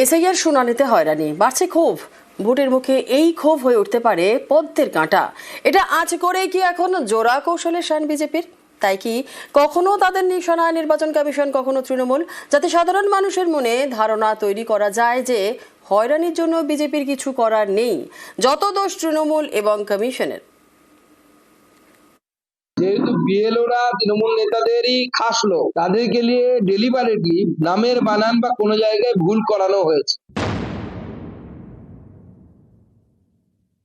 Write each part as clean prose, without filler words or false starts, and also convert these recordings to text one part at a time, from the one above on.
SIR শুনানিতে হয়রানি, বাড়ছে ক্ষোভ। ভোটের মুখে এই ক্ষোভ হয়ে উঠতে পারে পদ্মের কাঁটা। এটা আজ করে কি এখন জোড়া কৌশলের শান বিজেপির? তাই কি কখনো তাদের নিশানা নির্বাচন কমিশন, কখনো তৃণমূল, যাতে সাধারণ মানুষের মনে ধারণা তৈরি করা যায় যে হয়রানির জন্য বিজেপির কিছু করার নেই, যত দোষ তৃণমূল এবং কমিশনের। যেহেতু বিএলওরা তৃণমূল নেতাদেরই খাস লোক, তাদেরকে নিয়ে ডেলিবারেটলি নামের বানান বা কোনো জায়গায় ভুল করানো হয়েছে।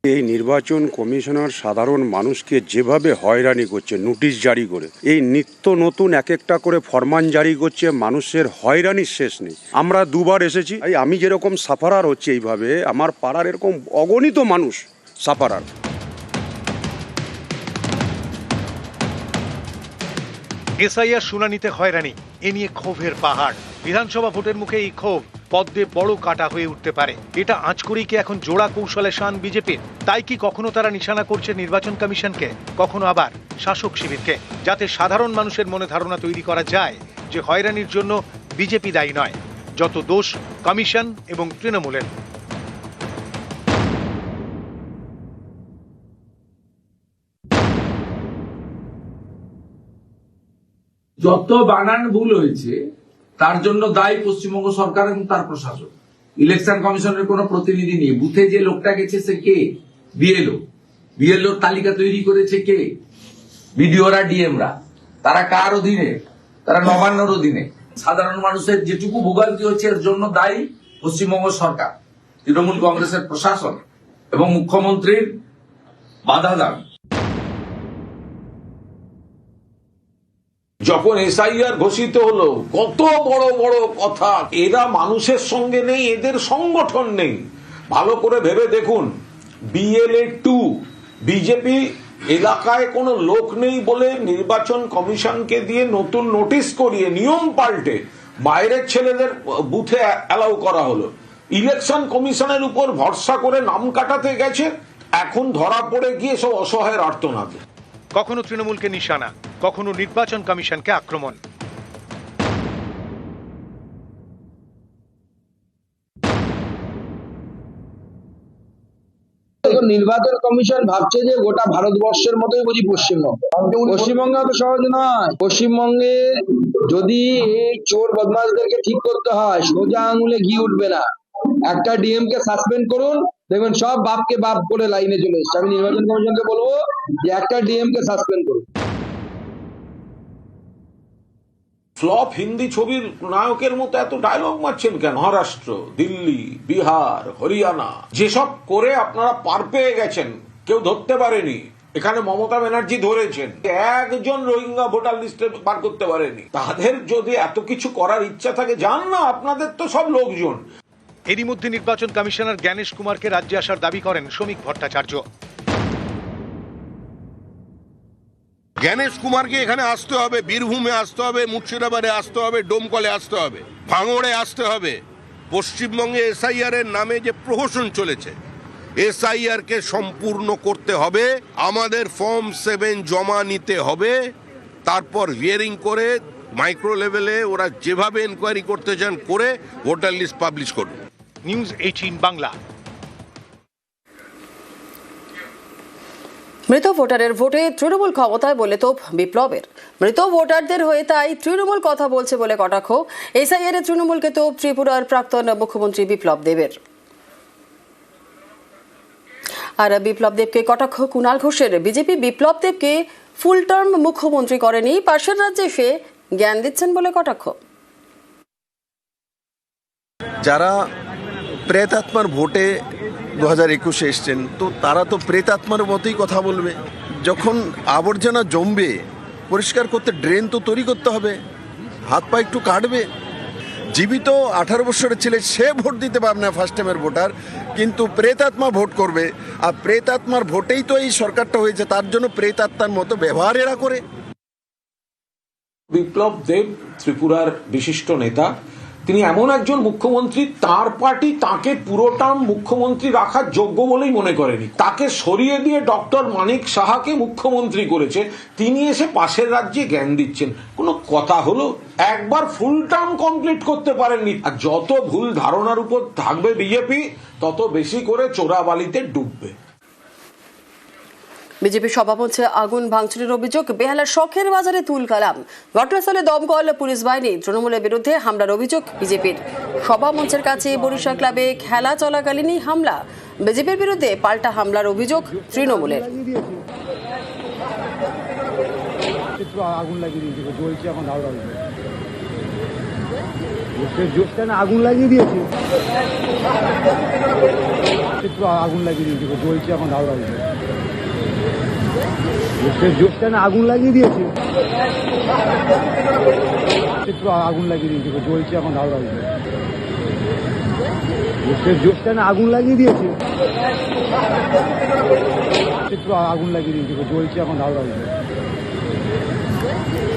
এই নির্বাচন কমিশনার সাধারণ মানুষকে যেভাবে হয়রানি করছে, নোটিশ জারি করে, এই নিত্য নতুন এক একটা করে ফরমান জারি করছে, মানুষের হয়রানির শেষ নেই। আমরা দুবার এসেছি, আমি যেরকম সাফারার হচ্ছে, এইভাবে আমার পাড়ার এরকম অগণিত মানুষ সাফারার। এসআইআর শুনানিতে হয়রানি, এ নিয়ে ক্ষোভের পাহাড়। বিধানসভা ভোটের মুখে এই ক্ষোভ পদ্মে বড় কাটা হয়ে উঠতে পারে। এটা আঁচ করেই কি এখন জোড়া কৌশলে শান বিজেপির? তাই কি কখনো তারা নিশানা করছে নির্বাচন কমিশনকে, কখনো আবার শাসক শিবিরকে, যাতে সাধারণ মানুষের মনে ধারণা তৈরি করা যায় যে হয়রানির জন্য বিজেপি দায়ী নয়, যত দোষ কমিশন এবং তৃণমূলের। যত বানান ভুল হয়েছে তার জন্য দায়ী পশ্চিমবঙ্গ সরকার এবং তার প্রশাসন। ইলেকশন কমিশনের কোনো প্রতিনিধি নেই। বুথে যে লোকটা গেছে সে কে? বিএলওর তালিকা তৈরি করেছে কে? বিডিওরা, ডিএমরা। তারা কার অধীনে? তারা নবান্নর অধীনে। সাধারণ মানুষের যেটুকু ভোগান্তি হচ্ছে এর জন্য দায়ী পশ্চিমবঙ্গ সরকার, তৃণমূল কংগ্রেসের প্রশাসন এবং মুখ্যমন্ত্রীর বাধা দান। যখন এসআইআর ঘোষিত হলো, কত বড় বড় কথা। এরা মানুষের সঙ্গে নেই, এদের সংগঠন নেই। ভালো করে ভেবে দেখুন, BLA-2 বিজেপি এলাকায় কোনো লোক নেই বলে নির্বাচন কমিশনকে দিয়ে নতুন নোটিশ করিয়ে নিয়ম পাল্টে বাইরের ছেলেদের বুথে অ্যালাউ করা হলো। ইলেকশন কমিশনের উপর ভরসা করে নাম কাটাতে গেছে, এখন ধরা পড়ে গিয়ে সব অসহায়ের আর্তনাদ। কখনো তৃণমূলকে নিশানা, কখনো নির্বাচন কমিশনকে আক্রমণ। নির্বাচন কমিশন ভাবছে যে গোটা ভারতবর্ষের মতোই বুঝি পশ্চিমবঙ্গ তো সহজ নয়। পশ্চিমবঙ্গে যদি এই চোর বদমাশদেরকে ঠিক করতে হয়, সোজা আঙুলে ঘি উঠবে না। একটা ডিএম কে সাসপেন্ড করুন, দেখবেন সব বাপকে বাপ করে লাইনে চলে এসছে। আমি নির্বাচন কমিশনকে বলবো যে একটা ডিএম কে সাসপেন্ড করুন। ফ্লপ হিন্দি ছবির নায়কের মতো এত ডায়লগ মারছেন কেন? মহারাষ্ট্র, দিল্লি, বিহার, হরিয়ানা যেসব করে আপনারা পার পেয়ে গেছেন, কেউ ধরতে পারেনি। এখানে মমতা ব্যানার্জি ধরেছেন, একজন রোহিঙ্গা ভোটার লিস্টে পার করতে পারেনি। তাদের যদি এত কিছু করার ইচ্ছা থাকে, যান না, আপনাদের তো সব লোকজন। এরই মধ্যে নির্বাচন কমিশনার জ্ঞানেশ কুমারকে রাজ্যে আসার দাবি করেন শ্রমিক ভট্টাচার্য। জ্ঞানেশ কুমারকে এখানে আসতে হবে, বীরভূমে আসতে হবে, মুর্শিদাবাদে আসতে হবে, ডোমকলে আসতে হবে, ভাঙড়ে আসতে হবে। পশ্চিমবঙ্গে এসআইআর এর নামে যে প্রহসন চলেছে, এসআইআর কে সম্পূর্ণ করতে হবে। আমাদের ফর্ম 7 জমা নিতে হবে, তারপর হিয়ারিং করে মাইক্রো লেভেলে ওরা যেভাবে এনকোয়ারি করতে চান করে ভোটার লিস্ট পাবলিশ করুন। নিউজ 18 বাংলা। মৃত ভোটারের ভোটে তৃণমূল ক্ষমতায় বলে তোপ বিপ্লবের। মৃত ভোটারদের হয়ে তাই তৃণমূল কথা বলছে বলে কটাক্ষ এসআইআর এ তৃণমূলকে তোপ ত্রিপুরার প্রাক্তন মুখ্যমন্ত্রী বিপ্লব দেবের। আর বিপ্লব দেবকে কটাক্ষ কুণাল ঘোষের। বিজেপি বিপ্লব দেবকে ফুল টার্ম মুখ্যমন্ত্রী করেনি, পাশের রাজ্যে এসে জ্ঞান দিচ্ছেন বলে কটাক্ষ। যারা প্রেতাত্মার ভোটে 2021 এসছেন, তো তারা তো প্রেতাত্মার মতোই কথা বলবে। যখন আবর্জনা জমবে, পরিষ্কার করতে ড্রেন তো তৈরি করতে হবে, হাত পা একটু কাটবে। জীবিত 18 বছরের ছেলে সে ভোট দিতে পারবে না, ফার্স্ট টাইমের ভোটার, কিন্তু প্রেতাত্মা ভোট করবে। আর প্রেতাত্মার ভোটেই তো এই সরকারটা হয়েছে, তার জন্য প্রেতাত্মার মতো ব্যবহার এরা করে। বিপ্লব দেব ত্রিপুরার বিশিষ্ট নেতা, তিনি এমন একজন মুখ্যমন্ত্রী, তার পার্টি তাকে পুরো টার্ম মুখ্যমন্ত্রী রাখার যোগ্য বলেই মনে করেনি। তাকে সরিয়ে দিয়ে ডক্টর মানিক সাহাকে মুখ্যমন্ত্রী করেছে, তিনি এসে পাশের রাজ্যে জ্ঞান দিচ্ছেন। কোনো কথা হলো? একবার ফুল টার্ম কমপ্লিট করতে পারেননি। আর যত ভুল ধারণার উপর থাকবে বিজেপি, তত বেশি করে চোরাবালিতে ডুববে। বিজেপি সভামঞ্চে আগুন ভাঙচুরের অভিযোগ, বেহালার শখের বাজারে তুলকালাম। ঘটনাস্থলে দমকল পুলিশ বাহিনী, তৃণমূলের বিরুদ্ধে হামলার অভিযোগ বিজেপির। সভামঞ্চের কাছে বরিশাল ক্লাবে খেলা চলাকালীনই হামলা, বিজেপির বিরুদ্ধে পাল্টা হামলার অভিযোগ তৃণমূলের। আগুন লাগিয়ে দিয়েছে, জ্বলছে এখন আগুন লাগিয়ে দিয়েছে, আগুন লাগিয়ে দিয়েছে, জ্বলছে এখন আগুন লাগিয়ে দিয়েছে, আগুন লাগিয়ে দিয়েছে, জ্বলছে এখন আগুন লাগিয়ে দিয়েছে, আগুন লাগিয়ে দিয়েছে, জ্বলছে এখন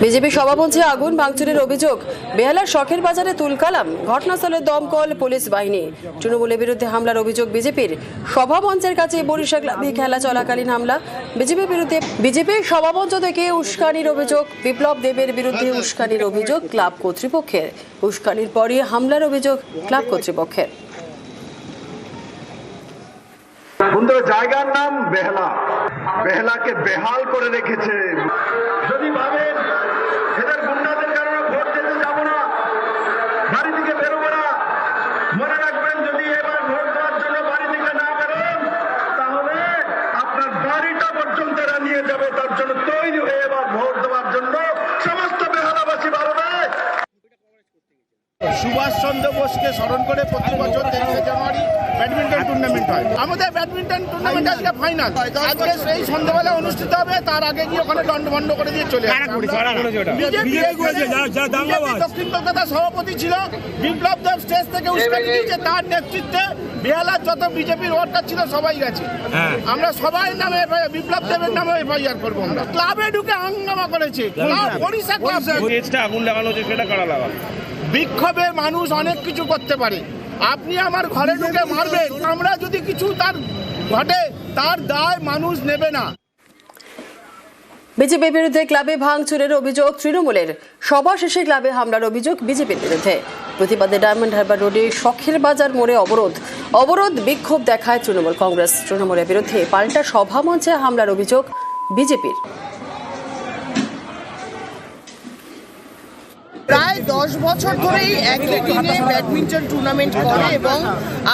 বিজেপি সভামঞ্চে আগুন ভাঙচুরের অভিযোগ, বেহালার শখের বাজারে তুলকালাম। ঘটনাস্থলে দমকল পুলিশ বাহিনী, তৃণমূলের বিরুদ্ধে হামলার অভিযোগ বিজেপির। সভামঞ্চের কাছে বরিশাল ক্লাবে খেলা চলাকালীন হামলা, বিজেপির বিরুদ্ধে। বিজেপির সভামঞ্চ থেকে উস্কানির অভিযোগ, বিপ্লব দেবের বিরুদ্ধে উস্কানির অভিযোগ ক্লাব কর্তৃপক্ষের। উস্কানির পরই হামলার অভিযোগ ক্লাব কর্তৃপক্ষের। জায়গার নাম বেহালা, বেহালাকে বেহাল করে রেখেছে। যদি ভাবেন এদের গুন্ডাদের কারণে ভোট দিতে যাবো না, বাড়ি থেকে বেরোবো না, মনে রাখবেন যদি এবার ভোট দেওয়ার জন্য বাড়ি থেকে না বেরোন, তাহলে আপনার বাড়িটা পর্যন্ত এরা নিয়ে যাবে। তার জন্য তৈরি হয়ে এবার ভোট দেওয়ার জন্য সমস্ত বেহালাবাসী বাড়বে। সুভাষ চন্দ্র বোসকে স্মরণ করে প্রতি বছর 23শে জানুয়ারি ব্যাডমিন্টন টুর্নামেন্ট হয়। আমাদের ব্যাডমিন্টন টুর্নামেন্ট আজকে ফাইনাল, আজকে সেই সন্ধ্যাবেলা অনুষ্ঠিত হবে। তার আগে গিয়ে ওখানে দণ্ডবন্ধ করে দিয়ে চলে দক্ষিণ কলকাতা সভাপতি ছিল বিপ্লব দেব, স্টেজ থেকে উস্কানি দিয়েছে। তার নেতৃত্বে বেহালার যত বিজেপির ওয়ার্কার ছিল সবাই গেছে। আমরা সবাই নামে বিপ্লব দেবের নামে এফআইআর করবো। আমরা ক্লাবে ঢুকে হাঙ্গামা করেছে, ওড়িশা ক্লাব আগুন লাগানো হচ্ছে, সেটা কারা লাগানো? বিক্ষোভে মানুষ অনেক কিছু করতে পারে। আপনি আমার ঘরে ঢুকে মারবেন, আমরা যদি কিছু তার ঘটে তার দায় মানুষ নেবে না। বিজেপির বিরুদ্ধে ক্লাবে ভাঙচুরের অভিযোগ তৃণমূলের। সভা শেষে ক্লাবে হামলার অভিযোগ বিজেপির বিরুদ্ধে। প্রতিবাদে ডায়মন্ড হারবার রোডে শখের বাজার মোড়ে অবরোধ বিক্ষোভ দেখায় তৃণমূল কংগ্রেস। তৃণমূলের বিরুদ্ধে পাল্টা সভা মঞ্চে হামলার অভিযোগ বিজেপির। প্রায় 10 বছর ধরেই একই দিনে ব্যাডমিন্টন টুর্নামেন্ট করে এবং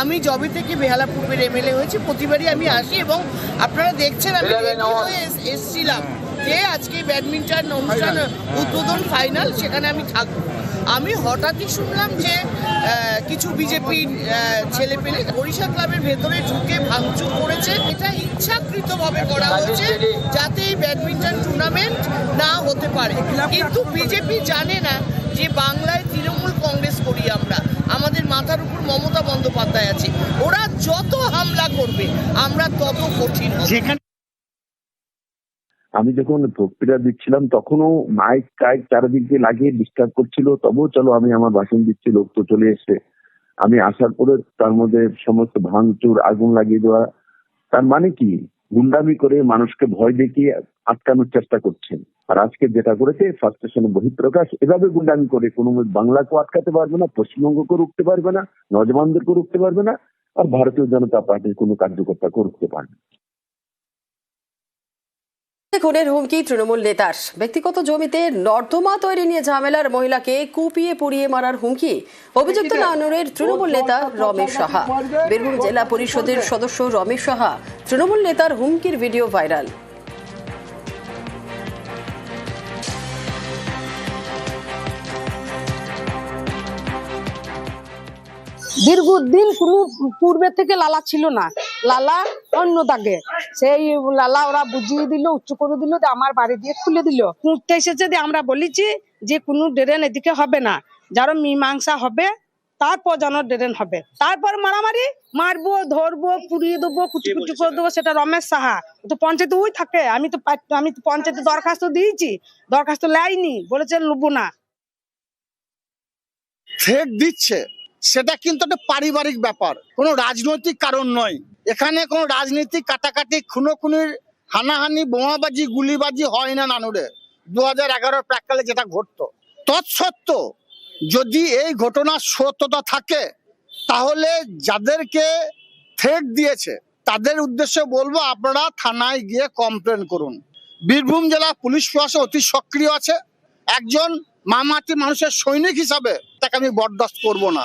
আমি যবে থেকে বেহালা পূর্বের এমএলএ হয়েছি প্রতিবারই আমি আসি এবং আপনারা দেখছেন আমি এসেছিলাম যে আজকে ব্যাডমিন্টন অনুষ্ঠান উদ্বোধন ফাইনাল, সেখানে আমি থাকবো। আমি হঠাৎই শুনলাম যে কিছু বিজেপির ছেলেপেলে ওড়িশা ক্লাবের ভেতরে ঢুকে ভাঙচুর করেছে। এটা ইচ্ছাকৃতভাবে করা হয়েছে যাতে এই ব্যাডমিন্টন টুর্নামেন্ট না হতে পারে। কিন্তু বিজেপি জানে না যে বাংলায় তৃণমূল কংগ্রেস করি আমরা, আমাদের মাথার উপর মমতা বন্দ্যোপাধ্যায় আছে। ওরা যত হামলা করবে আমরা তত কঠিন। আমি যখন বক্তৃতা দিচ্ছিলাম তখনও মাইক টাইক চারিদিক দিয়ে লাগিয়ে ডিস্টার্ব করছিল, তবুও চলো আমি আমার ভাষণ দিচ্ছি, লোক তো চলে এসছে। আমি আসার পরে তার মধ্যে সমস্ত ভাঙচুর, আগুন লাগিয়ে দেওয়া, তার মানে কি গুন্ডামি করে মানুষকে ভয় দেখিয়ে আটকানোর চেষ্টা করছেন। আর আজকে যেটা করেছে ফ্রাস্ট্রেশন বহিঃপ্রকাশ। এভাবে গুন্ডামি করে কোনো বাংলাকেও আটকাতে পারবে না, পশ্চিমবঙ্গকেও রুখতে পারবে না, নজওয়ানদেরকেও রুখতে পারবে না, আর ভারতীয় জনতা পার্টির কোনো কার্যকর্তাকেও রুখতে পারবে না। খুনের হুমকি তৃণমূল নেতার। ব্যক্তিগত জমিতে নর্দমা তৈরি নিয়ে ঝামেলার মহিলাকে কুপিয়ে পুড়িয়ে মারার হুমকি। অভিযুক্ত নানুরের তৃণমূল নেতা রমেশ সাহা। বীরভূম জেলা পরিষদের সদস্য রমেশ সাহা। তৃণমূল নেতার হুমকির ভিডিও ভাইরাল। দীর্ঘদিন কোনো পূর্বে থেকে লালা ছিল না, লালা অন্য দাগে। সেই লালা ওরা বুঝিয়ে দিল, উচ্চ করে দিল, আমার বাড়ি দিয়ে খুলে দিল। কুঁড়তে এসেছে, আমরা বলেছি যে কোনো ড্রেন এদিকে হবে না, যারা মীমাংসা হবে তারপর যেন ড্রেন হবে। তারপর মারামারি, মারবো, ধরবো, পুড়িয়ে দেবো, কুচি কুচি করে দেবো। সেটা রমেশ সাহা তো পঞ্চায়েতে ওই থাকে। আমি তো পঞ্চায়েতে দরখাস্ত দিয়েছি, দরখাস্ত লাইনি, বলেছে লুবো না। থ্রেট দিচ্ছে সেটা কিন্তু একটা পারিবারিক ব্যাপার, কোনো রাজনৈতিক কারণ নয়। এখানে কোনো রাজনৈতিক কাটাকাটি, খুনোখুনির, হানাহানি, বোমাবাজি, গুলিবাজি হয় না নানুরে। 2011 প্রাককালে যেটা ঘটতো, তৎসত্ত্বেও যদি এই ঘটনার সত্যতা থাকে তাহলে যাদেরকে থ্রেট দিয়েছে তাদের উদ্দেশ্যে বলবো আপনারা থানায় গিয়ে কমপ্লেন করুন। বীরভূম জেলা পুলিশ প্রশাসন অতি সক্রিয় আছে। একজন মামাটি মানুষের সৈনিক হিসাবে তাকে আমি বরদাস্ত করব না।